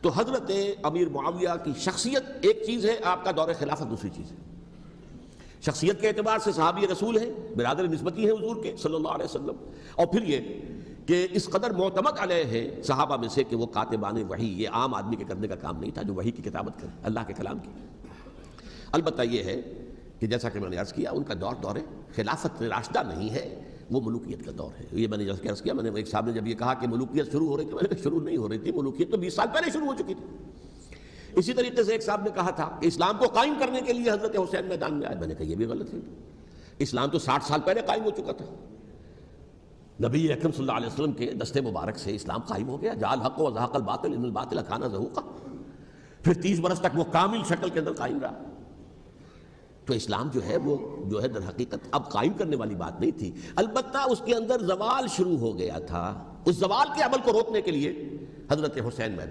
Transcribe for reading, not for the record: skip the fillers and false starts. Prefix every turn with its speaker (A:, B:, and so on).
A: تو حضرت امیر معاویہ کی شخصیت ایک چیز ہے، آپ کا دور خلافت دوسری چیز ہے۔ شخصیت کے اعتبار سے صحابی رسول ہیں، برادر نسبتی ہیں حضور کے صلی اللہ علیہ وسلم، اور پھر یہ کہ اس قدر معتمد علیہ ہے صحابہ میں سے کہ وہ کاتبان وحی، یہ عام آدمی کے کرنے کا کام نہیں تھا جو وحی کی کتابت کرے، اللہ کے کلام کی۔ البتہ یہ ہے کہ جیسا کہ میں نے عرض کیا، ان کا دور خلافت راشدہ نہیں ہے، وہ ملوکیت کا دور ہے۔ یہ میں نے جیسا عرض کیا، میں نے ایک صاحب نے جب یہ کہا کہ ملوکیت شروع ہو رہی تھی، میں نے کہا شروع نہیں ہو رہی تھی، ملوکیت تو 20 سال پہلے شروع ہو چکی تھی۔ اسی طریقے سے ایک صاحب نے کہا تھا کہ اسلام کو قائم کرنے کے لیے حضرت حسین میدان میں آئے، میں نے کہا یہ بھی غلط ہے، اسلام تو 60 سال پہلے قائم ہو چکا تھا، نبی اکرم صلی اللہ علیہ وسلم کے دستے مبارک سے اسلام قائم ہو گیا، جعل حق و زحق الباطل ان الباطل کان زہوقا، پھر 30 برس تک وہ کامل شکل کے اندر قائم رہا۔ تو اسلام جو ہے وہ جو ہے در حقیقت اب قائم کرنے والی بات نہیں تھی، البتہ اس کے اندر زوال شروع ہو گیا تھا، اس زوال کے عمل کو روکنے کے لیے حضرت حسین میدان